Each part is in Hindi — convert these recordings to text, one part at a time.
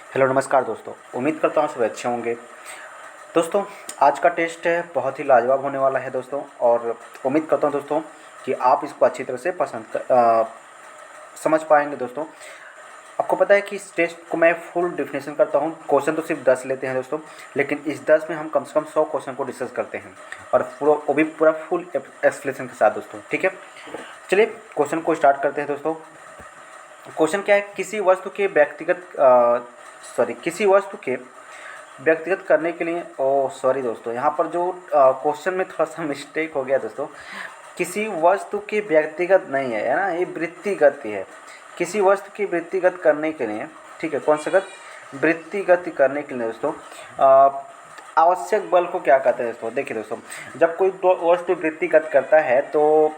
हेलो नमस्कार दोस्तों। उम्मीद करता हूँ सब अच्छे होंगे। दोस्तों, आज का टेस्ट है बहुत ही लाजवाब होने वाला है दोस्तों, और उम्मीद करता हूँ दोस्तों कि आप इसको अच्छी तरह से समझ पाएंगे दोस्तों। आपको पता है कि इस टेस्ट को मैं फुल डिफिनेशन करता हूँ। क्वेश्चन तो सिर्फ 10 लेते हैं दोस्तों, लेकिन इस 10 में हम कम से कम 100 क्वेश्चन को डिस्कस करते हैं, और पूरा वो भी पूरा फुल एक्सप्लेनेशन के साथ दोस्तों। ठीक है, चलिए क्वेश्चन को स्टार्ट करते हैं दोस्तों। क्वेश्चन क्या है? किसी वस्तु के व्यक्तिगत करने के लिए, सॉरी दोस्तों, यहाँ पर जो क्वेश्चन में थोड़ा सा मिस्टेक हो गया दोस्तों। किसी वस्तु के व्यक्तिगत नहीं है ना, ये वृत्तिगत ही है। किसी वस्तु की वृत्तिगत करने के लिए, ठीक है, कौन सा गत? वृत्तिगत करने के लिए दोस्तों आवश्यक बल को क्या कहते हैं दोस्तों? देखिए दोस्तों, जब कोई वस्तु वृत्तिगत करता है तो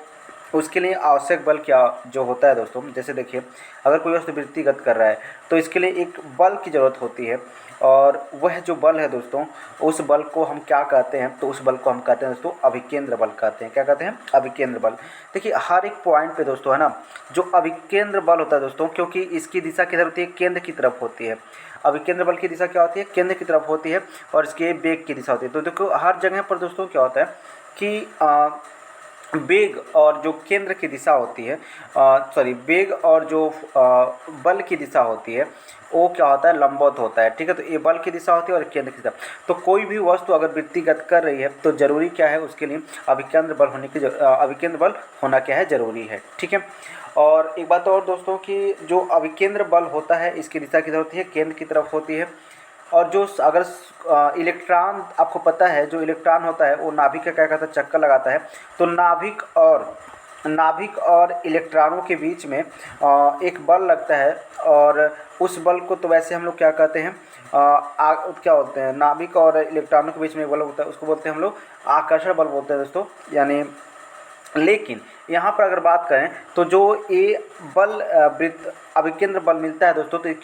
उसके लिए आवश्यक बल क्या जो होता है दोस्तों, जैसे देखिए, अगर कोई वस्तु वृत्तिगत कर रहा है तो इसके लिए एक बल की ज़रूरत होती है, और वह जो बल है दोस्तों, उस बल को हम क्या कहते हैं? तो उस बल को हम कहते हैं दोस्तों अभिकेंद्र बल कहते हैं। क्या कहते हैं? अभिकेंद्र बल। देखिए, हर एक पॉइंट पे दोस्तों है ना, जो अभिकेंद्र बल होता है दोस्तों, क्योंकि इसकी दिशा किधर होती है? केंद्र की तरफ होती है। अभिकेंद्र बल की दिशा क्या होती है? केंद्र की तरफ होती है, और इसके वेग की दिशा होती है। तो देखो, हर जगह पर दोस्तों क्या होता है कि वेग और जो केंद्र की दिशा होती है, वेग और जो बल की दिशा होती है, वो क्या होता है? लंबवत होता है। ठीक है, तो ये बल की दिशा होती है और केंद्र की दिशा। तो कोई भी वस्तु अगर वृत्तिगत कर रही है तो जरूरी क्या है? उसके लिए अभिकेंद्र बल होना क्या है? जरूरी है। ठीक है, और एक बात और दोस्तों कि जो अभिकेंद्र बल होता है, इसकी दिशा किधर होती है? केंद्र की तरफ होती है। और जो अगर इलेक्ट्रॉन, आपको पता है जो इलेक्ट्रॉन होता है वो नाभिक का क्या कहता है? चक्कर लगाता है। तो नाभिक और इलेक्ट्रॉनों के बीच में एक बल लगता है, और उस बल को तो वैसे हम लोग क्या कहते हैं? क्या बोलते हैं? नाभिक और इलेक्ट्रॉनों के बीच में एक बल होता है, उसको बोलते हैं हम लोग आकर्षण बल बोलते हैं दोस्तों। यानी, लेकिन यहाँ पर अगर बात करें तो जो ये बल वृत्त अभिकेंद्र बल मिलता है दोस्तों, तो ये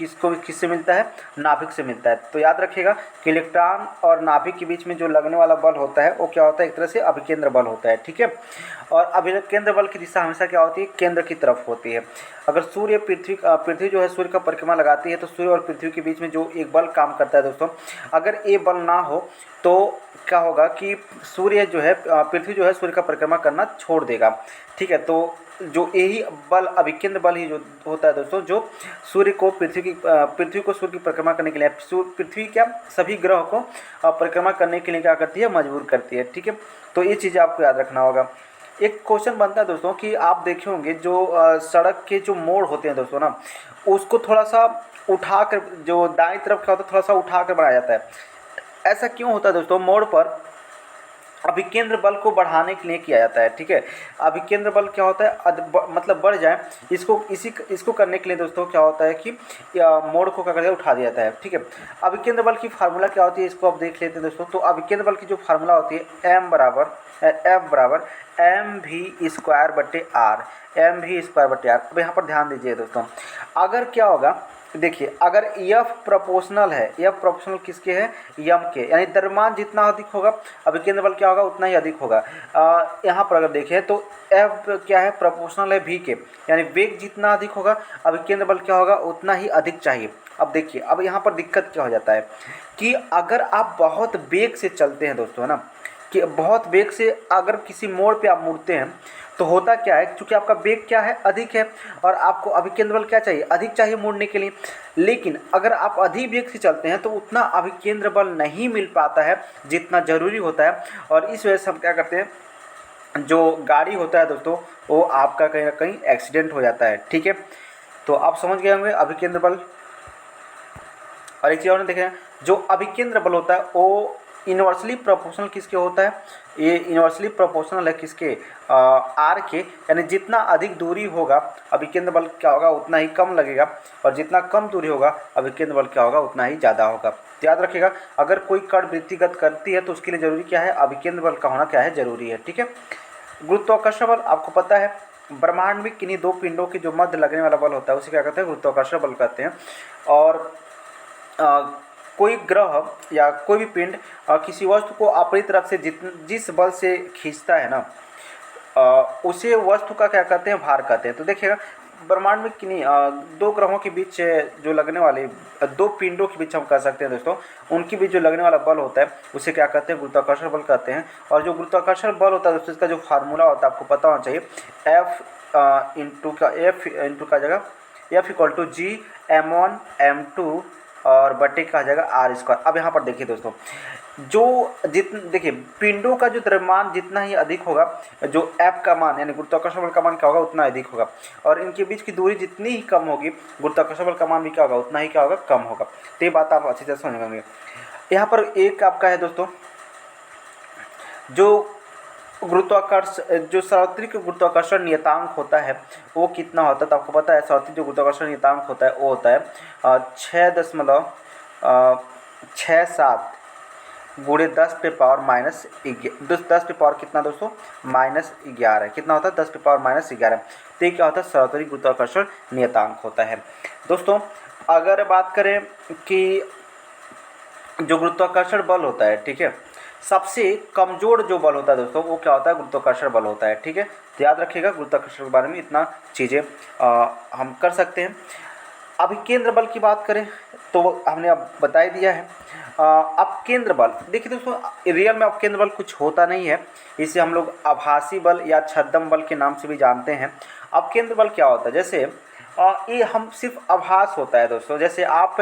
किससे मिलता है? नाभिक से मिलता है। तो याद रखिएगा कि इलेक्ट्रॉन और नाभिक के बीच में जो लगने वाला बल होता है वो क्या होता है? एक तरह से अभिकेंद्र बल होता है। ठीक है, और अभिकेंद्र बल की दिशा हमेशा क्या होती है? केंद्र की तरफ होती है। अगर पृथ्वी जो है सूर्य का परिक्रमा लगाती है, तो सूर्य और पृथ्वी के बीच में जो एक बल काम करता है दोस्तों, अगर ये बल ना हो तो क्या होगा कि पृथ्वी जो है सूर्य का परिक्रमा करना छोड़ देगा। ठीक है, तो जो यही बल अभिकेंद्र बल ही जो होता है दोस्तों, जो पृथ्वी को सूर्य की परिक्रमा करने के लिए, पृथ्वी क्या सभी ग्रह को परिक्रमा करने के लिए क्या करती है? मजबूर करती है। ठीक है, तो ये चीज़ें आपको याद रखना होगा। एक क्वेश्चन बनता है दोस्तों कि आप देखे होंगे जो सड़क के जो मोड़ होते हैं दोस्तों ना, उसको थोड़ा सा उठा कर, जो दाईं तरफ क्या होता है, थोड़ा सा उठा कर बनाया जाता है। ऐसा क्यों होता है दोस्तों? मोड़ पर अभिकेंद्र बल को बढ़ाने के लिए किया जाता है। ठीक है, अभिकेंद्र बल क्या होता है? मतलब बढ़ जाए, इसको करने के लिए दोस्तों क्या होता है कि मोड़ को क्या करते हैं? उठा दिया जाता है। ठीक है, अभिकेंद्र बल की फार्मूला क्या होती है? इसको आप देख लेते हैं दोस्तों। तो अभिकेंद्र बल की जो फार्मूला होती है, F = mv²/r। अब यहाँ पर ध्यान दीजिए दोस्तों, अगर क्या होगा, देखिए, अगर F प्रोपोर्शनल है, F प्रोपोर्शनल किसके है? यम के, यानी द्रव्यमान जितना अधिक होगा अभिकेंद्र बल क्या होगा? उतना ही अधिक होगा। यहाँ पर अगर देखें तो F क्या है? प्रोपोर्शनल है v के, यानी वेग जितना अधिक होगा अभिकेंद्र बल क्या होगा? उतना ही अधिक चाहिए। अब देखिए, अब यहाँ पर दिक्कत क्या हो जाता है कि अगर आप बहुत वेग से चलते हैं दोस्तों, है ना, कि बहुत वेग से अगर किसी मोड़ पे आप मुड़ते हैं तो होता क्या है, क्योंकि आपका वेग क्या है? अधिक है, और आपको अभिकेंद्र बल क्या चाहिए? अधिक चाहिए मुड़ने के लिए। लेकिन अगर आप अधिक वेग से चलते हैं तो उतना अभिकेंद्र बल नहीं मिल पाता है जितना ज़रूरी होता है, और इस वजह से हम क्या करते हैं, जो गाड़ी होता है दोस्तों, वो आपका कहीं ना कहीं एक्सीडेंट हो जाता है। ठीक है, तो आप समझ गए होंगे अभिकेंद्र बल। और एक चीज़ और देखें, जो अभिकेंद्र बल होता है वो इन्वर्सली प्रोपोर्शनल किसके होता है? ये इन्वर्सली प्रोपोर्शनल है किसके? आर के, यानी जितना अधिक दूरी होगा अभिकेंद्र बल क्या होगा? उतना ही कम लगेगा, और जितना कम दूरी होगा अभिकेंद्र बल क्या होगा? उतना ही ज़्यादा होगा। तो याद रखिएगा, अगर कोई कण वृत्तिगत करती है तो उसके लिए जरूरी क्या है? अभिकेंद्र बल का होना क्या है? जरूरी है। ठीक है, गुरुत्वाकर्षण बल आपको पता है, ब्रह्मांड में किन्हीं दो पिंडों के जो मध्य लगने वाला बल होता है उसे क्या कहते हैं? गुरुत्वाकर्षण बल कहते हैं। और कोई ग्रह या कोई भी पिंड किसी वस्तु को अपनी तरफ से जिस बल से खींचता है ना, उसे वस्तु का क्या कहते हैं? भार कहते हैं। तो देखिएगा, ब्रह्मांड में किन्हीं दो ग्रहों के बीच जो लगने वाले दो पिंडों के बीच हम कह सकते हैं दोस्तों, उनके बीच जो लगने वाला बल होता है उसे क्या कहते हैं, गुरुत्वाकर्षण बल कहते हैं। और जो गुरुत्वाकर्षण बल होता है दोस्तों, इसका जो फार्मूला होता है आपको पता होना चाहिए, एफ इंटू का जगह F=G m1 m2 और बटे का जाएगा r²। अब यहाँ पर देखिए दोस्तों, देखिए पिंडों का जो द्रव्यमान जितना ही अधिक होगा, जो F का मान यानी गुरुत्वाकर्षण बल का मान क्या होगा, उतना अधिक होगा। और इनके बीच की दूरी जितनी ही कम होगी, गुरुत्वाकर्षण बल का मान भी क्या होगा, उतना ही क्या होगा, कम होगा। तो ये बात आप अच्छी तरह समझ लेंगे। यहाँ पर एक आपका है दोस्तों, जो जो सार्वत्रिक गुरुत्वाकर्षण नियतांक होता है वो कितना होता है, तो आपको पता है सार्वत्रिक जो गुरुत्वाकर्षण नियतांक होता है वो होता है 6.67 गुणे 10 पे पावर माइनस 10 पे पावर कितना दोस्तों, -11। कितना होता है, 10 पे पावर -11। तो ये क्या होता है, सार्वत्रिक गुरुत्वाकर्षण नियतांक होता है दोस्तों। अगर बात करें कि जो गुरुत्वाकर्षण बल होता है, ठीक है, सबसे कमज़ोर जो बल होता है दोस्तों वो क्या होता है, गुरुत्वाकर्षण बल होता है। ठीक है, तो याद रखिएगा गुरुत्वाकर्षण के बारे में इतना चीज़ें हम कर सकते हैं। अभी केंद्र बल की बात करें तो हमने अब बता ही दिया है। अब केंद्र बल देखिए दोस्तों, रियल में अब केंद्र बल कुछ होता नहीं है, इसे हम लोग आभासी बल या छद्म बल के नाम से भी जानते हैं। अब केंद्र बल क्या होता है, जैसे ये हम सिर्फ आभास होता है दोस्तों। जैसे आप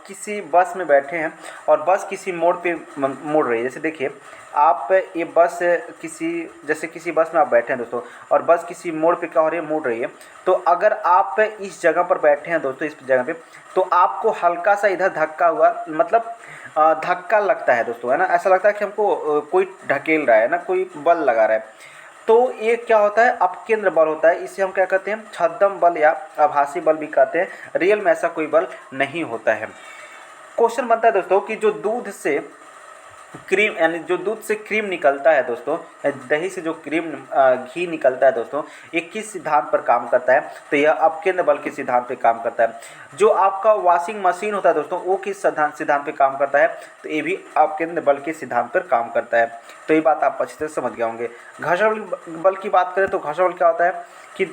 किसी बस में बैठे हैं और बस किसी मोड़ पे मुड़ रही है। जैसे देखिए आप ये बस किसी बस में आप बैठे हैं दोस्तों और बस किसी मोड़ पे क्या हो रही है, मुड़ रही है। तो अगर आप इस जगह पर बैठे हैं दोस्तों, इस जगह पे, तो आपको हल्का सा इधर धक्का हुआ, मतलब धक्का लगता है दोस्तों, है ना, ऐसा लगता है कि हमको कोई ढकेल रहा है ना, कोई बल लगा रहा है। तो ये क्या होता है, अपकेंद्र बल होता है। इसे हम क्या कहते हैं, छद्म बल या आभासी बल भी कहते हैं। रियल में ऐसा कोई बल नहीं होता है। क्वेश्चन बनता है दोस्तों कि जो दूध से क्रीम यानी जो दूध से क्रीम निकलता है दोस्तों, दही से जो घी निकलता है दोस्तों, ये किस सिद्धांत पर काम करता है, तो यह अपकेंद्र बल के सिद्धांत पे काम करता है। जो आपका वॉशिंग मशीन होता है दोस्तों, वो किस सिद्धांत पे काम करता है, तो ये भी अपकेंद्र बल के सिद्धांत पर काम करता है। तो ये बात आप अच्छी तरह समझ गए होंगे। घर्षण बल की बात करें तो घर्षण बल क्या होता है कि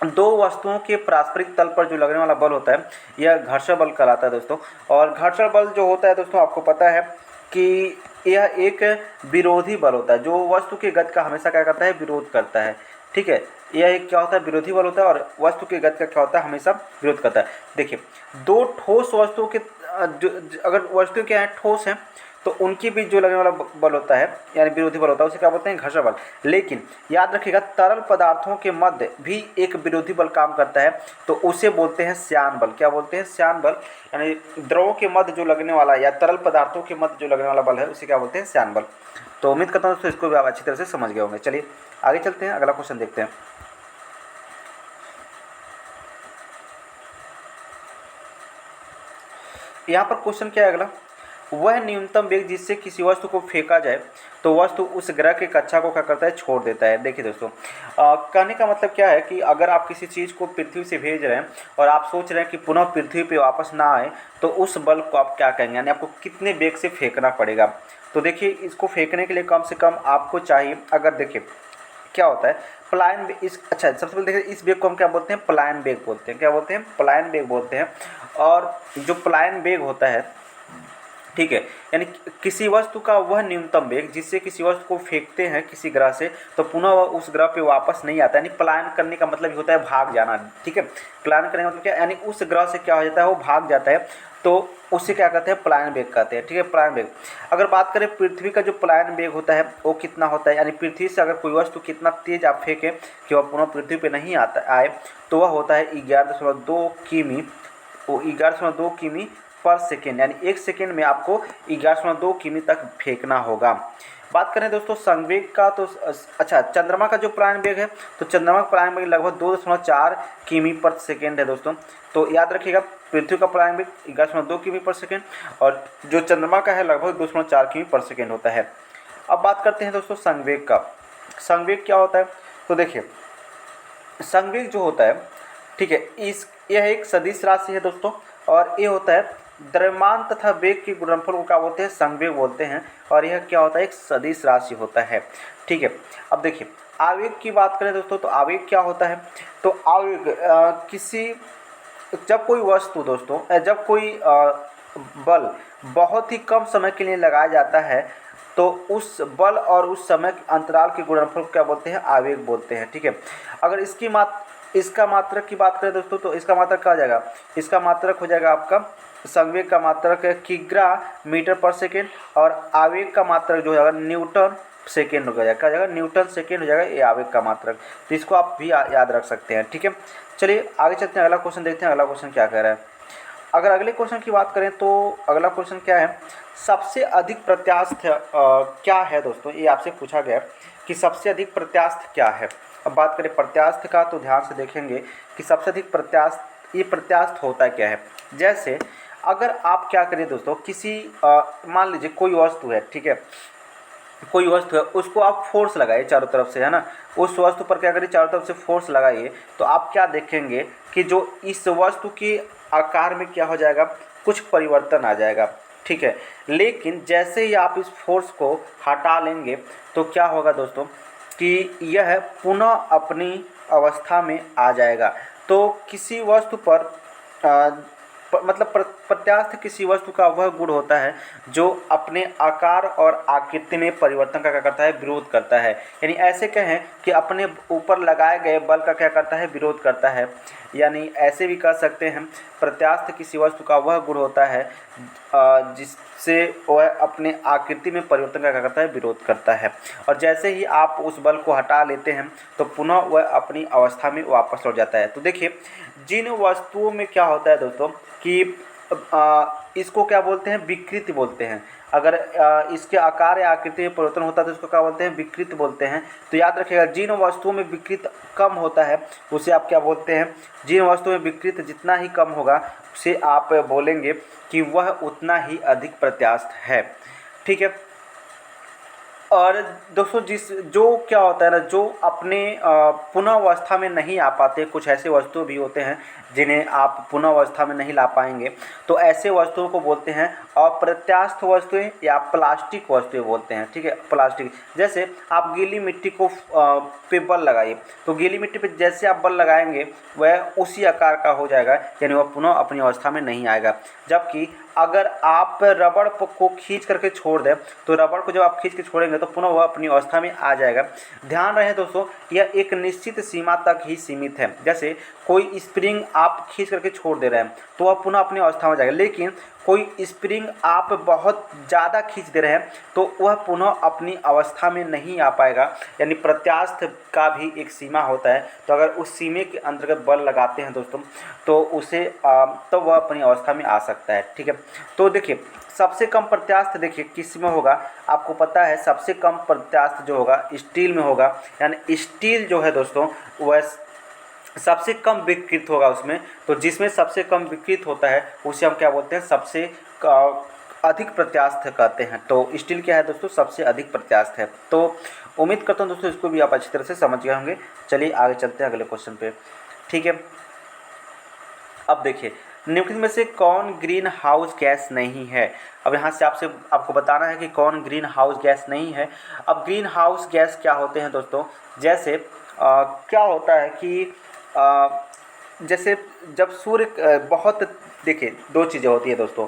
दो वस्तुओं के पारस्परिक तल पर जो लगने वाला बल होता है, यह घर्षण बल कहलाता है दोस्तों। और घर्षण बल जो होता है दोस्तों, आपको पता है कि यह एक विरोधी बल होता है, जो वस्तु के गति का हमेशा क्या करता है, विरोध करता है। ठीक है, यह एक क्या होता है, विरोधी बल होता है, और वस्तु के गति का क्या होता है, हमेशा विरोध करता है। देखिए दो ठोस वस्तुओं के अगर वस्तु क्या है, ठोस है, तो उनके बीच जो लगने वाला बल होता है यानी विरोधी बल होता है, उसे क्या बोलते हैं, घर्षण बल। लेकिन याद रखिएगा तरल पदार्थों के मध्य भी एक विरोधी बल काम करता है, तो उसे बोलते हैं श्यान बल। क्या बोलते हैं, श्यान बल। यानी द्रवों के मध्य जो लगने वाला या तरल पदार्थों के मध्य जो लगने वाला बल है उसे क्या बोलते हैं, श्यान बल। तो उम्मीद करता हूँ दोस्तों इसको भी आप अच्छी तरह से समझ गए होंगे। चलिए आगे चलते हैं, अगला क्वेश्चन देखते हैं। यहाँ पर क्वेश्चन क्या है अगला, वह न्यूनतम वेग जिससे किसी वस्तु को फेंका जाए तो वस्तु उस ग्रह के कक्षा को क्या करता है, छोड़ देता है। देखिए दोस्तों, कहने का मतलब क्या है कि अगर आप किसी चीज़ को पृथ्वी से भेज रहे हैं और आप सोच रहे हैं कि पुनः पृथ्वी पे वापस ना आए, तो उस बल को आप क्या कहेंगे, यानी आपको कितने वेग से फेंकना पड़ेगा। तो देखिए इसको फेंकने के लिए कम से कम आपको चाहिए, अगर देखिए क्या होता है पलायन अच्छा सबसे पहले देखिए इस वेग को हम क्या बोलते हैं, पलायन वेग बोलते हैं। क्या बोलते हैं, पलायन वेग बोलते हैं। और जो पलायन वेग होता है, ठीक है, यानी किसी वस्तु का वह न्यूनतम वेग जिससे किसी वस्तु को फेंकते हैं किसी ग्रह से तो पुनः वह उस ग्रह पे वापस नहीं आता। यानी पलायन करने का मतलब होता है भाग जाना। ठीक है, पलायन करने का मतलब क्या, यानी उस ग्रह से क्या हो जाता है, वो भाग जाता है, तो उसे क्या कहते हैं, पलायन वेग कहते हैं। ठीक है, पलायन वेग। अगर बात करें पृथ्वी का जो पलायन वेग होता है वो कितना होता है, यानी पृथ्वी से अगर कोई वस्तु कितना तेज आप फेंकें कि वह पुनः पृथ्वी पे नहीं आए, तो वह होता है 11.2 किमी। वो 11.2 किमी पर सेकेंड, यानी एक सेकेंड में आपको 11.2 किमी तक फेंकना होगा। बात करें दोस्तों संवेग का, तो अच्छा चंद्रमा का जो पलायन वेग है, तो चंद्रमा का पलायन वेग लगभग 2.4 किमी पर सेकेंड है दोस्तों। तो याद रखिएगा पृथ्वी का पलायन वेग 11.2 किमी पर सेकेंड और जो चंद्रमा का है लगभग 2.4 किमी पर सेकेंड होता है। अब बात करते हैं दोस्तों संवेग का। संवेग क्या होता है, तो देखिए संवेग जो होता है, ठीक है, यह एक सदिश राशि है दोस्तों, और ये होता है द्रव्यमान तथा वेग के गुणनफल को क्या बोलते हैं, संवेग बोलते हैं। और यह क्या होता है, एक सदिश राशि होता है। ठीक है, अब देखिए आवेग की बात करें दोस्तों तो आवेग क्या होता है, तो आवेग किसी जब कोई वस्तु दोस्तों जब कोई बल बहुत ही कम समय के लिए लगाया जाता है तो उस बल और उस समय के अंतराल के गुणनफल को क्या बोलते हैं, आवेग बोलते हैं। ठीक है, अगर इसका मात्रक की बात करें दोस्तों तो इसका मात्रक क्या हो जाएगा, इसका मात्रक हो जाएगा आपका संवेग का मात्रक है किग्रा मीटर पर सेकेंड, और आवेग का मात्रक जो है न्यूटन सेकेंड हो जाएगा, क्या हो जाएगा, न्यूटन सेकेंड हो जाएगा ये आवेग का मात्रक। तो इसको आप भी याद रख सकते हैं। ठीक है, चलिए आगे चलते हैं, अगला क्वेश्चन देखते हैं, अगला क्वेश्चन क्या कह रहा है। अगर अगले क्वेश्चन की बात करें तो अगला क्वेश्चन क्या है, सबसे अधिक प्रत्यास्थ क्या है दोस्तों, ये आपसे पूछा गया कि सबसे अधिक प्रत्यास्थ क्या है। अब बात करें प्रत्यास्थ का तो ध्यान से देखेंगे कि सबसे अधिक प्रत्यास्थ, ये प्रत्यास्थ होता क्या है। जैसे अगर आप क्या करें दोस्तों, किसी मान लीजिए कोई वस्तु है, ठीक है, कोई वस्तु है उसको आप फोर्स लगाइए चारों तरफ से, है ना, उस वस्तु पर क्या करिए चारों तरफ से फोर्स लगाइए, तो आप क्या देखेंगे कि जो इस वस्तु के आकार में क्या हो जाएगा, कुछ परिवर्तन आ जाएगा। ठीक है, लेकिन जैसे ही आप इस फोर्स को हटा लेंगे तो क्या होगा दोस्तों कि यह पुनः अपनी अवस्था में आ जाएगा। तो किसी वस्तु पर मतलब प्रत्यास्थ किसी वस्तु का वह गुण होता है जो अपने आकार और आकृति में परिवर्तन का क्या करता है, विरोध करता है। यानी ऐसे कहें कि अपने ऊपर लगाए गए बल का क्या करता है, विरोध करता है। यानी ऐसे भी कह सकते हैं प्रत्यास्थ किसी वस्तु का वह गुण होता है जिससे वह अपने आकृति में परिवर्तन का क्या करता है, विरोध करता है। और जैसे ही आप उस बल को हटा लेते हैं तो पुनः वह अपनी अवस्था में वापस लौट जाता है। तो देखिए जिन वस्तुओं में क्या होता है दोस्तों कि इसको क्या बोलते हैं, विकृति बोलते हैं। अगर इसके आकार या आकृति में परिवर्तन होता है तो इसको क्या बोलते हैं, विकृत बोलते हैं। तो याद रखिएगा जिन वस्तुओं में विकृत कम होता है उसे आप क्या बोलते हैं, जिन वस्तुओं में विकृत जितना ही कम होगा उसे आप बोलेंगे कि वह उतना ही अधिक प्रत्यास्थ है। ठीक है, और दोस्तों जो क्या होता है ना, जो अपने पुनः अवस्था में नहीं आ पाते, कुछ ऐसे वस्तु भी होते हैं जिन्हें आप पुनः अवस्था में नहीं ला पाएंगे, तो ऐसे वस्तुओं को बोलते हैं अप्रत्यास्थ वस्तुएं या प्लास्टिक वस्तुएं बोलते हैं। ठीक है, प्लास्टिक, जैसे आप गीली मिट्टी को पे बल लगाइए, तो गीली मिट्टी पे जैसे आप बल लगाएंगे वह उसी आकार का हो जाएगा, यानी वह पुनः अपनी अवस्था में नहीं आएगा। जबकि अगर आप रबड़ को खींच करके छोड़ दें तो रबड़ को जब आप खींच के छोड़ेंगे तो पुनः वह अपनी अवस्था में आ जाएगा। ध्यान रहे दोस्तों यह एक निश्चित सीमा तक ही सीमित है। जैसे कोई स्प्रिंग आप खींच करके छोड़ दे रहे हैं तो वह पुनः अपनी अवस्था में जाएगा, लेकिन कोई स्प्रिंग आप बहुत ज़्यादा खींच दे रहे हैं तो वह पुनः अपनी अवस्था में नहीं आ पाएगा। यानी प्रत्यास्थ का भी एक सीमा होता है, तो अगर उस सीमे के अंतर्गत बल लगाते हैं दोस्तों तो उसे तो वह अपनी अवस्था में आ सकता है। ठीक है, तो देखिए सबसे कम प्रत्यास्थ देखिए किस में होगा, आपको पता है सबसे कम प्रत्यास्थ जो होगा स्टील में होगा। यानी स्टील जो है दोस्तों वह सबसे कम विकृत होगा उसमें, तो जिसमें सबसे कम विकृत होता है उसे हम क्या बोलते हैं, सबसे अधिक प्रत्यास्थ कहते हैं। तो स्टील क्या है दोस्तों, सबसे अधिक प्रत्यास्थ है। तो उम्मीद करता हूँ दोस्तों इसको भी आप अच्छी तरह से समझ गए होंगे। चलिए आगे चलते हैं अगले क्वेश्चन पे। ठीक है, अब देखिए निम्नलिखित में से कौन ग्रीन हाउस गैस नहीं है। अब यहाँ से आपको बताना है कि कौन ग्रीन हाउस गैस नहीं है। अब ग्रीन हाउस गैस क्या होते हैं दोस्तों, जैसे क्या होता है कि जैसे जब सूर्य बहुत, देखिए दो चीज़ें होती है दोस्तों,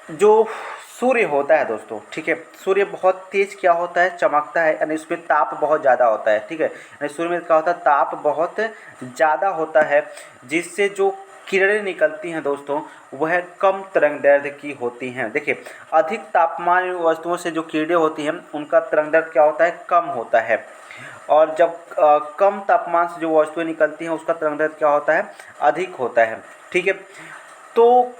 जो सूर्य होता है दोस्तों, ठीक है, सूर्य बहुत तेज़ क्या होता है, चमकता है, यानी उसमें ताप बहुत ज़्यादा होता है। ठीक है, यानी सूर्य में क्या होता है, ताप बहुत ज़्यादा होता है, जिससे जो किरणें निकलती हैं दोस्तों वह कम तरंगदैर्घ्य की होती हैं। देखिए अधिक तापमान वस्तुओं से जो किरणें होती हैं उनका तरंगदैर्घ्य क्या होता है, कम होता है, और जब कम तापमान से जो वस्तुएं निकलती हैं उसका तरंगदैर्घ्य क्या होता है, अधिक होता है। ठीक है, तो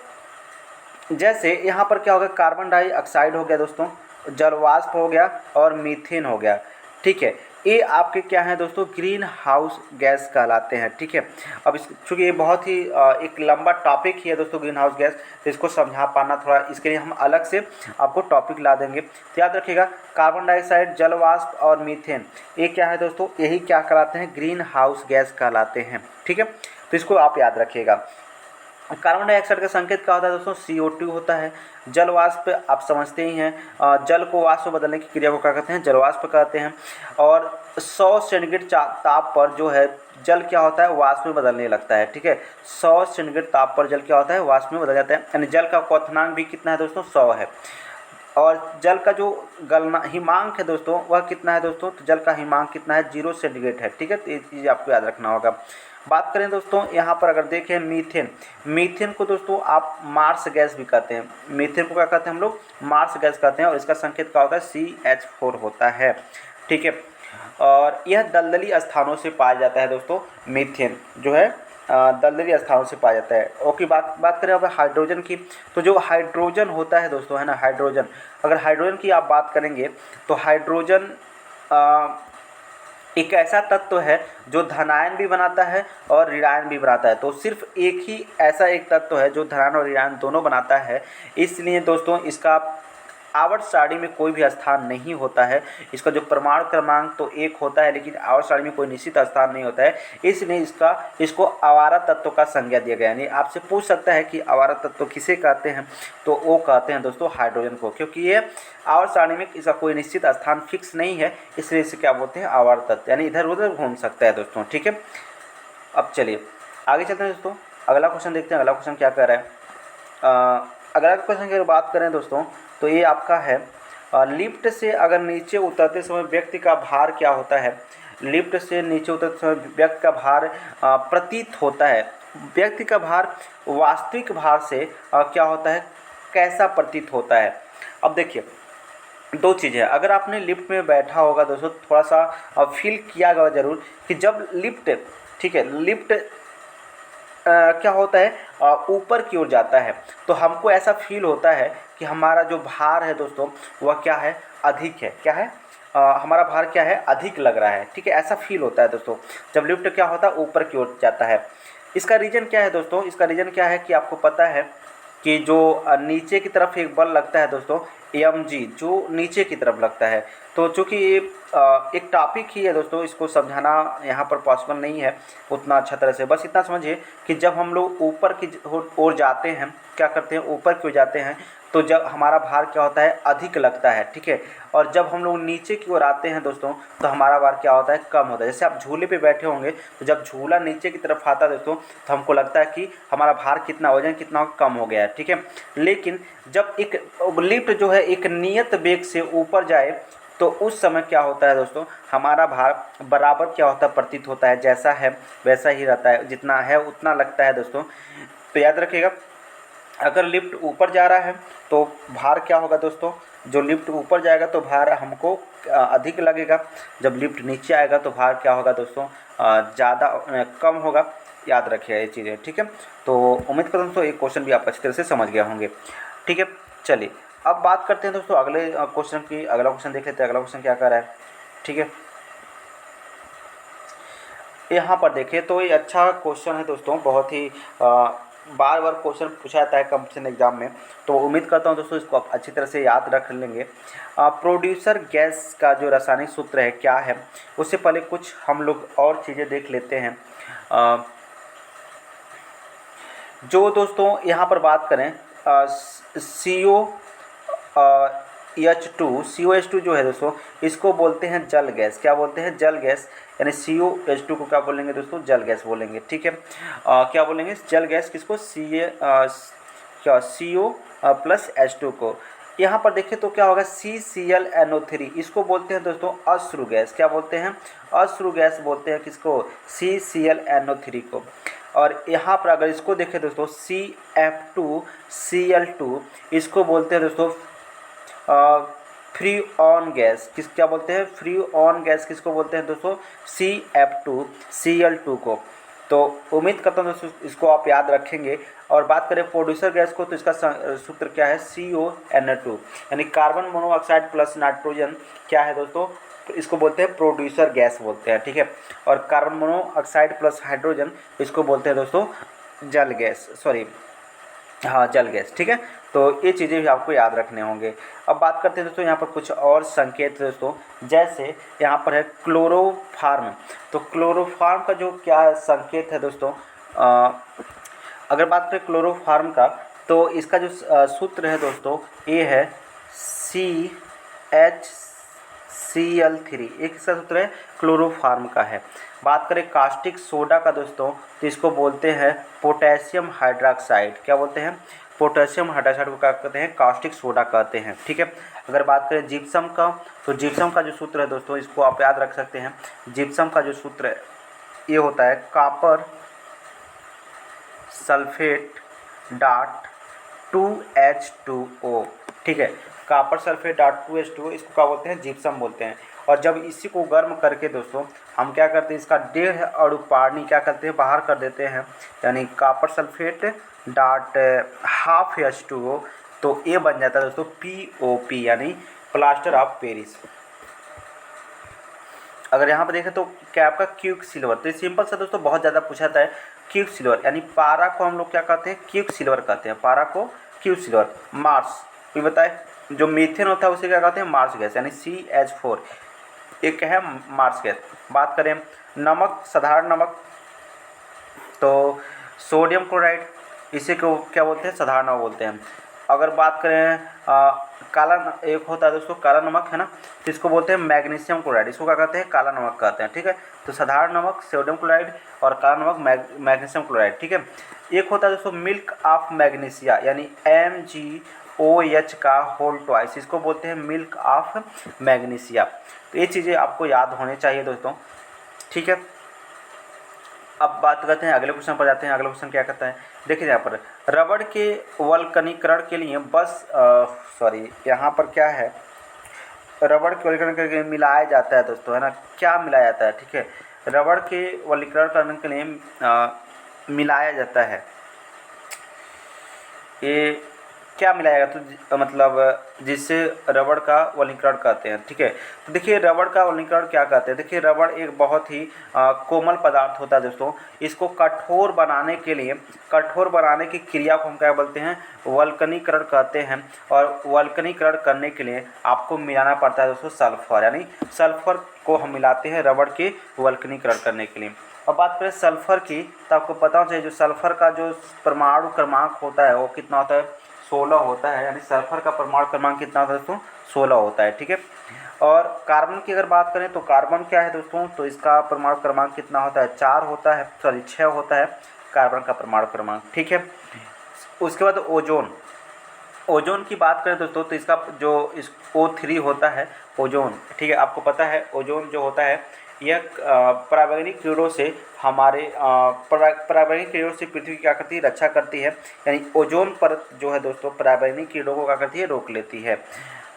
जैसे यहाँ पर क्या हो गया, कार्बन डाइऑक्साइड हो गया दोस्तों, जलवाष्प हो गया और मीथेन हो गया। ठीक है, ये आपके क्या हैं दोस्तों, ग्रीन हाउस गैस कहलाते हैं। ठीक है, अब चूँकि ये बहुत ही एक लंबा टॉपिक ही है दोस्तों ग्रीन हाउस गैस, तो इसको समझा पाना थोड़ा, इसके लिए हम अलग से आपको टॉपिक ला देंगे। तो याद रखिएगा कार्बन डाइऑक्साइड, जलवाष्प और मीथेन ये क्या है दोस्तों, यही क्या कहलाते हैं, ग्रीन हाउस गैस कहलाते हैं। ठीक है, तो इसको आप याद रखिएगा। कार्बन डाइऑक्साइड का संकेत क्या होता है दोस्तों? CO2 होता है। जल वाष्प आप समझते ही हैं, जल को वाष्प में बदलने की क्रिया को क्या कहते हैं? जल वाष्प कहते हैं। और 100 सेंटीग्रेड ताप पर जो है जल क्या होता है? वाष्प में बदलने लगता है। ठीक है, 100 सेंटीग्रेड ताप पर जल क्या होता है? वाष्प में बदल जाता है। यानी जल का क्वथनांक भी कितना है दोस्तों? 100 है। और जल का जो गलना हिमांक है दोस्तों वह कितना है दोस्तों? तो जल का हिमांक कितना है? 0 सेंटीग्रेड है। ठीक है, तो ये चीज़ आपको याद रखना होगा। बात करें दोस्तों यहाँ पर अगर देखें मीथेन, मीथेन को दोस्तों आप मार्स गैस भी कहते हैं। मीथेन को क्या कहते हैं हम लोग? मार्स गैस कहते हैं। और इसका संकेत क्या होता है? CH4 होता है। ठीक है, और यह दलदली स्थानों से पाया जाता है दोस्तों। मीथेन जो है दलदली स्थानों से पाया जाता है। ओके, बात करें अब हाइड्रोजन की, तो जो हाइड्रोजन होता है दोस्तों, है ना, हाइड्रोजन, अगर हाइड्रोजन की आप बात करेंगे तो हाइड्रोजन एक ऐसा तत्व है जो धनायन भी बनाता है और ऋणायन भी बनाता है। तो सिर्फ एक ही ऐसा एक तत्व है जो धनायन और ऋणायन दोनों बनाता है। इसलिए दोस्तों इसका आवर्त सारणी में कोई भी स्थान नहीं होता है। इसका जो परमाणु क्रमांक तो 1 होता है, लेकिन आवर्त सारणी में कोई निश्चित स्थान नहीं होता है। इसलिए इसको आवारा तत्व का संज्ञा दिया गया। यानी आपसे पूछ सकता है कि आवारा तत्व किसे कहते हैं? तो वो कहते हैं दोस्तों हाइड्रोजन को, क्योंकि ये आवर्त सारणी में इसका कोई निश्चित स्थान फिक्स नहीं है, इसलिए इसे क्या बोलते हैं? आवारा तत्व, यानी इधर उधर घूम सकता है दोस्तों। ठीक है, अब चलिए आगे चलते हैं दोस्तों। अगला क्वेश्चन देखते हैं, अगला क्वेश्चन क्या कह रहा है। अगला क्वेश्चन की अगर बात करें दोस्तों तो ये आपका है, लिफ्ट से अगर नीचे उतरते समय व्यक्ति का भार क्या होता है? लिफ्ट से नीचे उतरते समय व्यक्ति का भार प्रतीत होता है। व्यक्ति का भार वास्तविक भार से क्या होता है? कैसा प्रतीत होता है? अब देखिए दो चीज़ है। अगर आपने लिफ्ट में बैठा होगा दोस्तों, थोड़ा सा फील किया होगा ज़रूर कि जब लिफ्ट, ठीक है, लिफ्ट क्या होता है? ऊपर की ओर जाता है, तो हमको ऐसा फील होता है कि हमारा जो भार है दोस्तों वह क्या है? अधिक है। क्या है? हमारा भार क्या है? अधिक लग रहा है। ठीक है, ऐसा फील होता है दोस्तों जब लिफ्ट क्या होता है? ऊपर की ओर जाता है। इसका रीज़न क्या है दोस्तों? इसका रीज़न क्या है कि आपको पता है कि जो नीचे की तरफ एक बल लगता है दोस्तों, mg, जो नीचे की तरफ लगता है। तो चूँकि ये एक टॉपिक ही है दोस्तों, इसको समझाना यहाँ पर पॉसिबल नहीं है उतना अच्छा तरह से। बस इतना समझिए कि जब हम लोग ऊपर की ओर जाते हैं, क्या करते हैं? ऊपर की ओर जाते हैं, तो जब हमारा भार क्या होता है? अधिक लगता है। ठीक है, और जब हम लोग नीचे की ओर आते हैं दोस्तों तो हमारा भार क्या होता है? कम होता है। जैसे आप झूले पे बैठे होंगे तो जब झूला नीचे की तरफ आता है दोस्तों तो हमको लगता है कि हमारा भार कितना, वजन कितना कम हो गया है। ठीक है, लेकिन जब एक लिफ्ट जो है एक नियत वेग से ऊपर जाए तो उस समय क्या होता है दोस्तों? हमारा भार बराबर क्या होता है? प्रतीत होता है। जैसा है वैसा ही रहता है, जितना है उतना लगता है दोस्तों। तो याद रखिएगा, अगर लिफ्ट ऊपर जा रहा है तो भार क्या होगा दोस्तों? जो लिफ्ट ऊपर जाएगा तो भार हमको अधिक लगेगा। जब लिफ्ट नीचे आएगा तो भार क्या होगा दोस्तों? ज़्यादा कम होगा। याद रखिए ये चीज़ें। ठीक है, तो उम्मीद करता हूँ दोस्तों ये क्वेश्चन भी आप अच्छी तरह से समझ गए होंगे। ठीक है, चलिए अब बात करते हैं दोस्तों अगले क्वेश्चन की। अगला क्वेश्चन देख लेते हैं, अगला क्वेश्चन क्या कर रहा है। ठीक है, यहाँ पर देखिए तो ये अच्छा क्वेश्चन है दोस्तों, बहुत ही बार बार क्वेश्चन पूछा जाता है कंपटीशन एग्जाम में, तो उम्मीद करता हूँ दोस्तों इसको आप अच्छी तरह से याद रख लेंगे। प्रोड्यूसर गैस का जो रासायनिक सूत्र है क्या है? उससे पहले कुछ हम लोग और चीज़ें देख लेते हैं। जो दोस्तों यहाँ पर बात करें COH2 जो है दोस्तों, इसको बोलते हैं जल गैस। क्या बोलते हैं? जल गैस। यानी COH2 को क्या बोलेंगे दोस्तों? जल गैस बोलेंगे। ठीक है, क्या बोलेंगे? जल गैस। किसको? CO+H2 को। यहाँ पर देखिए तो क्या होगा? CClNO3, इसको बोलते हैं दोस्तों अश्रु गैस। क्या बोलते हैं? अश्रु गैस बोलते हैं। किसको? CClNO3 को। और यहाँ पर अगर इसको देखें दोस्तों CF2Cl2, इसको बोलते हैं दोस्तों फ्री ऑन गैस। क्या बोलते हैं? फ्री ऑन गैस किसको बोलते हैं दोस्तों? CF2Cl2 को। तो उम्मीद करता हूँ दोस्तों इसको आप याद रखेंगे। और बात करें प्रोड्यूसर गैस को तो इसका सूत्र क्या है? CONO2, यानी कार्बन मोनोऑक्साइड प्लस नाइट्रोजन क्या है दोस्तों? तो इसको बोलते हैं प्रोड्यूसर गैस बोलते हैं। ठीक है, और कार्बन मोनोऑक्साइड प्लस हाइड्रोजन इसको बोलते हैं दोस्तों जल गैस, सॉरी हाँ जल गैस। ठीक है, तो ये चीज़ें भी आपको याद रखने होंगे। अब बात करते हैं दोस्तों यहाँ पर कुछ और संकेत दोस्तों, जैसे यहाँ पर है क्लोरोफार्म। तो क्लोरोफार्म का जो क्या संकेत है दोस्तों? अगर बात करें क्लोरोफॉर्म का, तो इसका जो सूत्र है दोस्तों ये है CH3, एक इसका सूत्र है क्लोरोफॉर्म का है। बात करें कास्टिक सोडा का दोस्तों, तो इसको बोलते हैं पोटेशियम हाइड्रोक्साइड। क्या बोलते हैं? पोटेशियम हाइड्रोक्साइड को क्या कहते हैं? कास्टिक सोडा कहते हैं। ठीक है। अगर बात करें जिप्सम का, तो जिप्सम का जो सूत्र है दोस्तों, इसको आप याद रख सकते हैं। जिप्सम का जो सूत्र है ये होता है कॉपर सल्फेट डॉट 2H2O। ठीक है, कॉपर सल्फेट डॉट 2H2O, इसको क्या बोलते हैं? जिप्सम बोलते हैं। और जब इसी को गर्म करके दोस्तों हम क्या करते हैं, इसका 1.5 अणु पानी क्या करते हैं? बाहर कर देते हैं, यानी copper sulphate dot half H2O, तो ये बन जाता है दोस्तों POP, यानी प्लास्टर ऑफ पेरिस। अगर यहाँ पर देखें तो क्या आपका क्विक सिल्वर, तो ये सिंपल सा दोस्तों बहुत ज़्यादा पूछा जाता है। क्विक सिल्वर यानी पारा को हम लोग क्या कहते हैं? क्विक सिल्वर कहते हैं। पारा को क्विक सिल्वर। मार्स भी बताए, जो मीथेन होता है उसे क्या कहते हैं? मार्स गैस, यानी CH4, एक है मार्स गैस। बात करें नमक, साधारण नमक, तो सोडियम क्लोराइड, इसे को क्या बोलते हैं? साधारण नमक बोलते हैं। अगर बात करें काला, एक होता है दोस्तों काला नमक, है ना, तो इसको बोलते हैं मैग्नीशियम क्लोराइड, इसको क्या कहते हैं? काला नमक कहते हैं। ठीक है, तो साधारण नमक सोडियम क्लोराइड और काला नमक मैग्नीशियम क्लोराइड। ठीक है। एक होता है दोस्तों मिल्क ऑफ मैग्नीशिया, यानी MgOH का होल ट्वाइस, इसको बोलते हैं मिल्क ऑफ मैग्नीशिया। तो ये चीज़ें आपको याद होने चाहिए दोस्तों। ठीक है, अब बात करते हैं अगले क्वेश्चन पर जाते हैं। अगला क्वेश्चन क्या कहता है, देखिए यहाँ पर रबड़ के वल्कनीकरण के लिए यहाँ पर क्या है? रबड़ के वल्कनीकरण के लिए मिलाया जाता है दोस्तों, है ना। क्या मिलाया जाता है? ठीक है, रबड़ के वल्कनीकरण करने के लिए मिलाया जाता है। ये क्या मिलाएगा? तो मतलब जिससे रबड़ का वल्कनीकरण कहते हैं। ठीक है, तो देखिए रबड़ का वल्कनीकरण क्या कहते हैं? देखिए रबड़ एक बहुत ही कोमल पदार्थ होता है दोस्तों। इसको कठोर बनाने के लिए, कठोर बनाने की क्रिया को हम क्या बोलते हैं? वल्कनीकरण कहते हैं। और वल्कनीकरण करने के लिए आपको मिलाना पड़ता है दोस्तों सल्फर, यानी सल्फर को हम मिलाते हैं रबड़ के वल्कनीकरण करने के लिए। अब बात करें सल्फर की, तो आपको पता होना चाहिए जो सल्फर का जो परमाणु क्रमांक होता है वो कितना होता है? 16 होता है, यानी सल्फर का परमाणु क्रमांक कितना होता है दोस्तों? 16 होता है। ठीक है। और कार्बन की अगर बात करें तो कार्बन क्या है दोस्तों? तो इसका परमाणु क्रमांक कितना होता है? 4 होता है, 6 होता है कार्बन का परमाणु क्रमांक। ठीक है। उसके बाद ओजोन, ओजोन की बात करें दोस्तों तो इसका जो इस O3 होता है ओजोन। ठीक है, आपको पता है ओजोन जो होता है यह पराबैंगनी किरणों से हमारे पराबैंगनी किरणों से पृथ्वी की क्या करती है? रक्षा करती है, यानी ओजोन परत जो है दोस्तों पराबैंगनी किरणों को क्या करती है? रोक लेती है।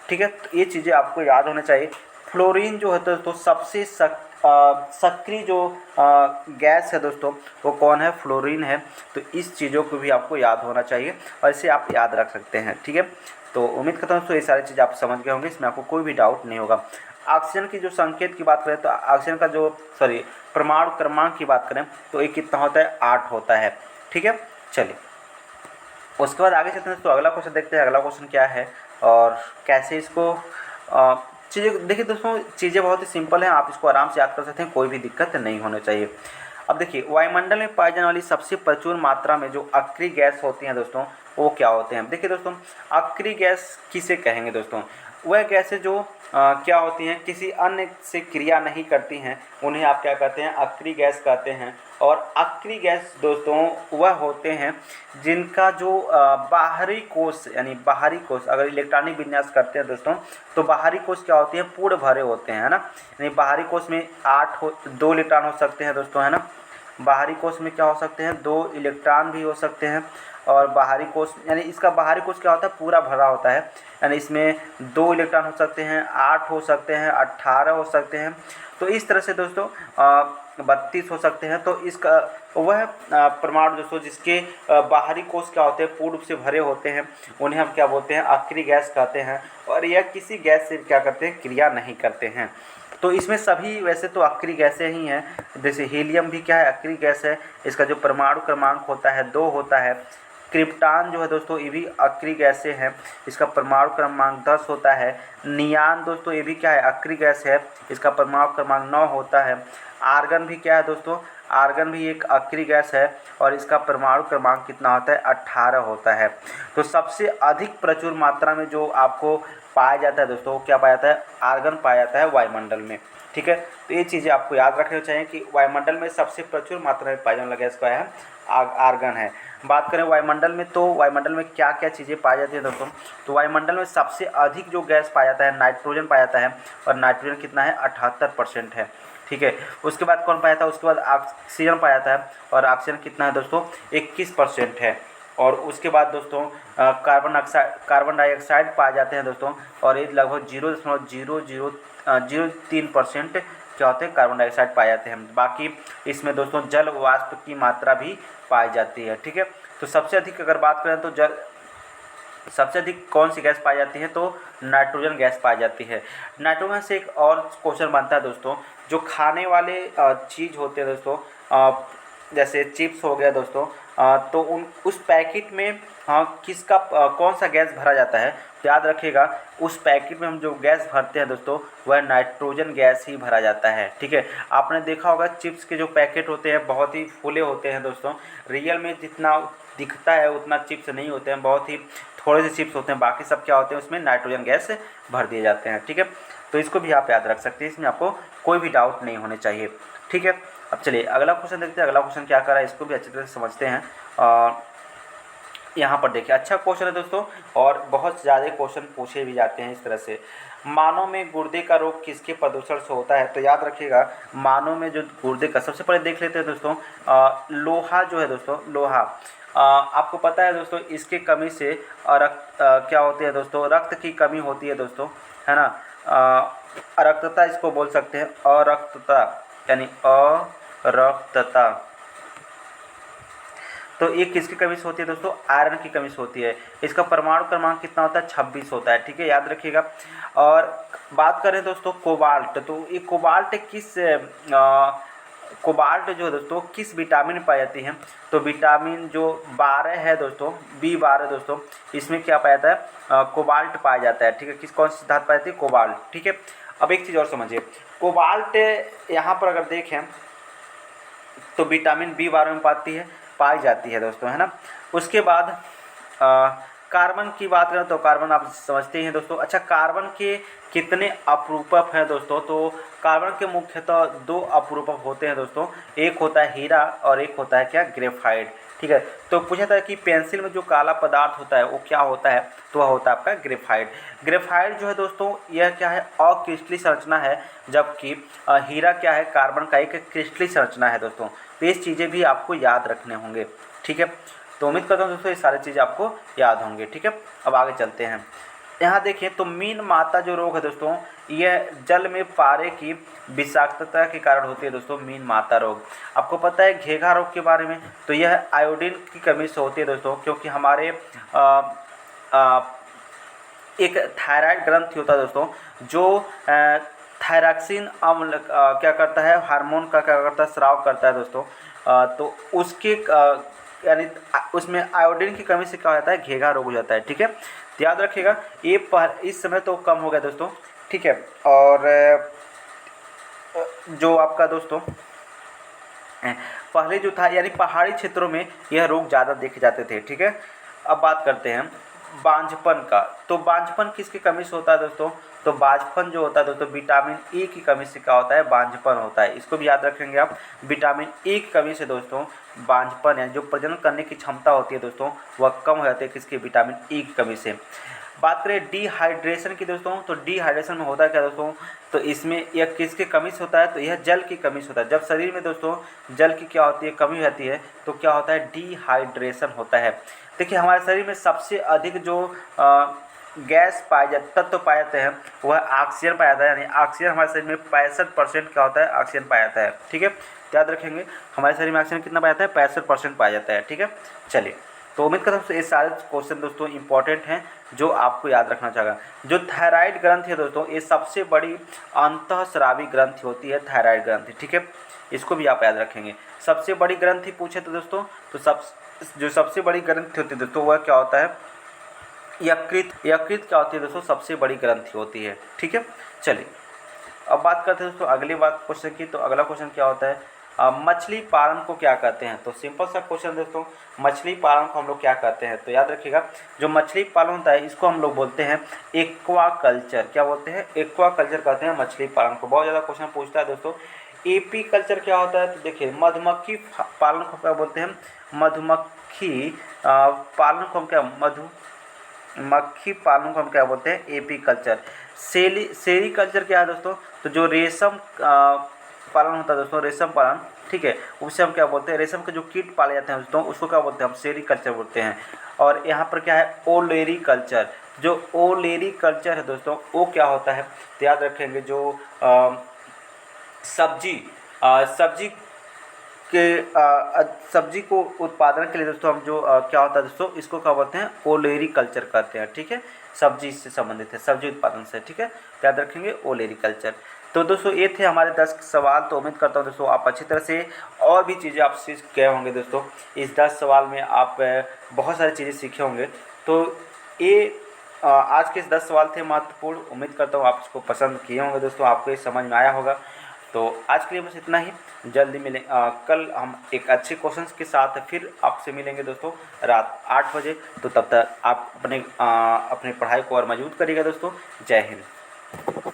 ठीक है, तो ये चीज़ें आपको याद होना चाहिए। फ्लोरीन जो है दोस्तों सबसे सक्रिय जो गैस है दोस्तों वो कौन है? फ्लोरीन है। तो इस चीज़ों को भी आपको याद होना चाहिए और इसे आप याद रख सकते हैं। ठीक है, तो उम्मीद करता हूँ दोस्तों ये सारी चीज़ें आप समझ गए होंगे, इसमें आपको कोई भी डाउट नहीं होगा। ऑक्सीजन की जो संकेत की बात करें तो ऑक्सीजन का जो परमाणु क्रमांक की बात करें तो ये कितना होता है? 8 होता है। ठीक है, चलिए उसके बाद आगे चलते हैं तो अगला क्वेश्चन देखते हैं। अगला क्वेश्चन क्या है और कैसे इसको चीज़ें, देखिए दोस्तों चीज़ें बहुत ही सिंपल हैं, आप इसको आराम से याद कर सकते हैं, कोई भी दिक्कत नहीं होनी चाहिए। अब देखिए वायुमंडल में पाई जाने वाली सबसे प्रचुर मात्रा में जो अक्रिय गैस होती हैं दोस्तों वो क्या होते हैं? देखिए दोस्तों अक्रिय गैस किसे कहेंगे दोस्तों? वह गैसें जो क्या होती हैं? किसी अन्य से क्रिया नहीं करती हैं, उन्हें आप क्या कहते हैं? अक्रिय गैस कहते हैं। और अक्रिय गैस दोस्तों वह होते हैं जिनका जो बाहरी कोश, यानी बाहरी कोश अगर इलेक्ट्रॉनिक विन्यास करते हैं दोस्तों तो बाहरी कोश क्या होती है? पूर्ण भरे होते हैं, है ना। यानी बाहरी कोश में 2 इलेक्ट्रॉन हो सकते हैं दोस्तों, है ना। बाहरी कोश में क्या हो सकते हैं? 2 इलेक्ट्रॉन भी हो सकते हैं। और बाहरी कोश यानी इसका बाहरी कोश क्या होता है? पूरा भरा होता है, यानी इसमें 2 इलेक्ट्रॉन हो सकते हैं, 8 हो सकते हैं, 18 हो सकते हैं। तो इस तरह से दोस्तों 32 हो सकते हैं। तो इसका वह परमाणु दोस्तों जिसके बाहरी कोश क्या होते हैं? पूर्ण रूप से भरे होते हैं, उन्हें हम क्या बोलते हैं? अक्रिय गैस कहते हैं। और यह किसी गैस से क्या करते हैं? क्रिया नहीं करते हैं। तो इसमें सभी वैसे तो अक्रिय गैसें ही हैं, जैसे हीलियम भी क्या है? अक्रिय गैस है, इसका जो परमाणु क्रमांक होता है 2 होता है। क्रिप्टॉन जो है दोस्तों ये भी अक्रिय गैसें हैं, इसका परमाणु क्रमांक 10 होता है। नियान दोस्तों ये भी क्या है? अक्रिय गैस है, इसका परमाणु क्रमांक 9 होता है। आर्गन भी क्या है दोस्तों? आर्गन भी एक अक्रिय गैस है और इसका परमाणु क्रमांक कितना होता है, 18 होता है। तो सबसे अधिक प्रचुर मात्रा में जो आपको पाया जाता है दोस्तों, क्या पाया जाता है, आर्गन पाया जाता है वायुमंडल में। ठीक है, तो ये चीज़ें आपको याद रखनी चाहिए कि वायुमंडल में सबसे प्रचुर मात्रा में पाया जाने वाला गैस क्या है, आर्गन है। बात करें वायुमंडल में, तो वायुमंडल में क्या क्या चीज़ें पाई जाती हैं दोस्तों, तो वायुमंडल में सबसे अधिक जो गैस पाया जाता है नाइट्रोजन पाया जाता है, और नाइट्रोजन कितना है, 78% है। ठीक है, उसके बाद कौन पाया था, उसके बाद ऑक्सीजन पाया जाता है, और ऑक्सीजन कितना है दोस्तों, 21% है। और उसके बाद दोस्तों कार्बन डाइऑक्साइड पाए जाते हैं दोस्तों, और ये लगभग 0.0003% क्या होते हैं, कार्बन डाइऑक्साइड पाए जाते हैं। बाकी इसमें दोस्तों जल वाष्प की मात्रा भी पाई जाती है। ठीक है, तो सबसे अधिक अगर बात करें तो सबसे अधिक कौन सी गैस पाई जाती है, तो नाइट्रोजन गैस पाई जाती है। नाइट्रोजन से एक और क्वेश्चन बनता है दोस्तों, जो खाने वाले चीज़ होते हैं दोस्तों, जैसे चिप्स हो गया दोस्तों, तो उस पैकेट में किसका कौन सा गैस भरा जाता है, तो याद रखिएगा उस पैकेट में हम जो गैस भरते हैं दोस्तों, वह नाइट्रोजन गैस ही भरा जाता है। ठीक है, आपने देखा होगा चिप्स के जो पैकेट होते हैं बहुत ही फूले होते हैं दोस्तों, रियल में जितना दिखता है उतना चिप्स नहीं होते हैं, बहुत ही थोड़े से चिप्स होते हैं, बाकी सब क्या होते हैं, उसमें नाइट्रोजन गैस भर दिए जाते हैं। ठीक है, तो इसको भी आप याद रख सकते हैं, इसमें आपको कोई भी डाउट नहीं होने चाहिए। ठीक है, अब चलिए अगला क्वेश्चन देखते हैं, अगला क्वेश्चन क्या कर रहा है, इसको भी अच्छी तरह से समझते हैं। यहाँ पर देखिए, अच्छा क्वेश्चन है दोस्तों, और बहुत ज़्यादा क्वेश्चन पूछे भी जाते हैं इस तरह से। मानव में गुर्दे का रोग किसके प्रदूषण से होता है, तो याद रखिएगा मानव में जो गुर्दे का, सबसे पहले देख लेते हैं दोस्तों, लोहा जो है दोस्तों, लोहा आपको पता है दोस्तों, इसके कमी से रक्त क्या होती है दोस्तों, रक्त की कमी होती है दोस्तों, है ना। अरक्तता इसको बोल सकते हैं, अरक्तता यानी अरक्तता। तो ये किसकी कमी से होती है दोस्तों, आयरन की कमी से होती है। इसका परमाणु क्रमांक कितना होता है, 26 होता है। ठीक है, याद रखिएगा। और बात करें दोस्तों कोबाल्ट, तो ये कोबाल्ट जो है दोस्तों किस विटामिन में पाई जाती है, तो विटामिन जो 12 है दोस्तों, B12 दोस्तों, इसमें क्या पाया जाता है, कोबाल्ट पाया जाता है। ठीक है, कौन सी धातु पाई जाती है, कोबाल्ट। ठीक है, अब एक चीज़ और समझिए, कोबाल्ट यहाँ पर अगर देखें तो विटामिन B12 में पाई जाती है दोस्तों, है ना। उसके बाद कार्बन की बात करें तो कार्बन आप समझते ही हैं दोस्तों। अच्छा, कार्बन के कितने अपरूपक हैं दोस्तों, तो कार्बन के मुख्यतः 2 अपरूपक होते हैं दोस्तों, एक होता है हीरा और एक होता है क्या, ग्रेफाइट। ठीक है, तो पूछा था कि पेंसिल में जो काला पदार्थ होता है वो क्या होता है, तो वह होता है आपका ग्रेफाइट। ग्रेफाइट जो है दोस्तों यह क्या है, अक्रिस्टलीय संरचना है, जबकि हीरा क्या है, कार्बन का एक क्रिस्टलीय संरचना है दोस्तों। तो ये चीज़ें भी आपको याद रखने होंगे। ठीक है, तो उम्मीद करता हूँ दोस्तों ये सारी चीज़ें आपको याद होंगी। ठीक है, अब आगे चलते हैं। यहाँ देखें तो मीन माता जो रोग है दोस्तों, यह जल में पारे की विषाक्तता के कारण होती है दोस्तों, मीन माता रोग। आपको पता है घेघा रोग के बारे में, तो यह आयोडीन की कमी से होती है दोस्तों, क्योंकि हमारे एक थायराइड ग्रंथि होता है दोस्तों, जो थायरॉक्सिन अम्ल क्या करता है, हार्मोन का क्या करता है, स्राव करता है दोस्तों। तो उसके यानी उसमें आयोडीन की कमी से क्या हो जाता है, घेघा रोग हो जाता है। ठीक है, तो याद रखिएगा ये इस समय तो कम हो गया दोस्तों। ठीक है, और जो आपका दोस्तों पहले जो था, यानी पहाड़ी क्षेत्रों में यह रोग ज़्यादा देखे जाते थे। ठीक है, अब बात करते हैं बांझपन का, तो बांझपन किसकी कमी से होता है दोस्तों, तो बांझपन जो होता है दोस्तों विटामिन ए की कमी से क्या होता है, बांझपन होता है। इसको भी याद रखेंगे आप, विटामिन ए की कमी से दोस्तों बांझपन है, जो प्रजनन करने की क्षमता होती है दोस्तों वह कम हो जाती है, किसकी, विटामिन ए की कमी से। बात करें डिहाइड्रेशन की दोस्तों, तो डिहाइड्रेशन में होता है क्या दोस्तों, तो इसमें यह किसकी कमी से होता है, तो यह जल की कमी से होता है। जब शरीर में दोस्तों जल की क्या होती है, कमी होती है, तो क्या होता है, डिहाइड्रेशन होता है। देखिए हमारे शरीर में सबसे अधिक जो गैस तत्व पाए जाते हैं वह ऑक्सीजन पाया जाता है, यानी ऑक्सीजन हमारे शरीर में 65% क्या होता है, ऑक्सीजन पाया जाता है। ठीक है, याद रखेंगे हमारे शरीर में ऑक्सीजन कितना पाया जाता है, 65% पाया जाता है। ठीक है, चलिए, तो उम्मीद करता हूँ ये सारे क्वेश्चन दोस्तों इंपॉर्टेंट हैं जो आपको याद रखना चाहिए। जो थायराइड ग्रंथि है दोस्तों, ये सबसे बड़ी अंतःस्रावी ग्रंथि होती है, थायराइड ग्रंथि। ठीक है, इसको भी आप याद रखेंगे। सबसे बड़ी ग्रंथि पूछे तो दोस्तों, तो जो सबसे बड़ी ग्रंथि होती है दोस्तों वह क्या होता है, यकृत क्या होती है दोस्तों, सबसे बड़ी ग्रंथि होती है। ठीक है, चलिए अब बात करते हैं दोस्तों अगली बात क्वेश्चन की। तो अगला क्वेश्चन क्या होता है, मछली पालन को क्या कहते हैं? तो सिंपल सा क्वेश्चन दोस्तों, मछली पालन को हम लोग क्या कहते हैं? तो याद रखिएगा, जो मछली पालन होता है इसको हम लोग बोलते हैं एक्वा कल्चर। क्या बोलते हैं? एक्वा कल्चर कहते हैं मछली पालन को। बहुत ज़्यादा क्वेश्चन पूछता है दोस्तों। एपी कल्चर क्या होता है? तो देखिए, मधुमक्खी पालन को क्या बोलते हैं? मधुमक्खी पालन को हम क्या मधुमक्खी पालन को हम क्या बोलते हैं? AP culture. सेरी कल्चर क्या है दोस्तों? तो जो रेशम पालन होता है दोस्तों, रेशम पालन, ठीक है, उसे हम क्या बोलते हैं? रेशम के जो कीट पाले जाते हैं दोस्तों, उसको क्या बोलते हैं? हम सेरी कल्चर बोलते हैं। और यहाँ पर क्या है? ओलेरी कल्चर। जो ओलेरी कल्चर है दोस्तों, वो क्या होता है? तो याद रखेंगे, जो सब्जी सब्जी सब्जी को उत्पादन के लिए दोस्तों हम जो क्या होता है दोस्तों, इसको क्या बोलते हैं? ओलेरी कल्चर कहते हैं, ठीक है। सब्जी से संबंधित है, सब्जी उत्पादन से, ठीक है। तो याद रखेंगे ओलेरी कल्चर। तो दोस्तों ये थे हमारे 10 सवाल। तो उम्मीद करता हूँ दोस्तों आप अच्छी तरह से और भी चीज़ें आप सीख गए होंगे दोस्तों। इस 10 सवाल में आप बहुत सारी चीज़ें सीखे होंगे। तो ये आज के 10 सवाल थे महत्वपूर्ण। उम्मीद करता हूँ आप इसको पसंद किए होंगे दोस्तों, आपको ये समझ में आया होगा। तो आज के लिए बस इतना ही। जल्दी मिले कल हम एक अच्छे क्वेश्चंस के साथ फिर आपसे मिलेंगे दोस्तों रात 8 बजे। तो तब तक आप अपने पढ़ाई को और मजबूत करिएगा दोस्तों। जय हिंद।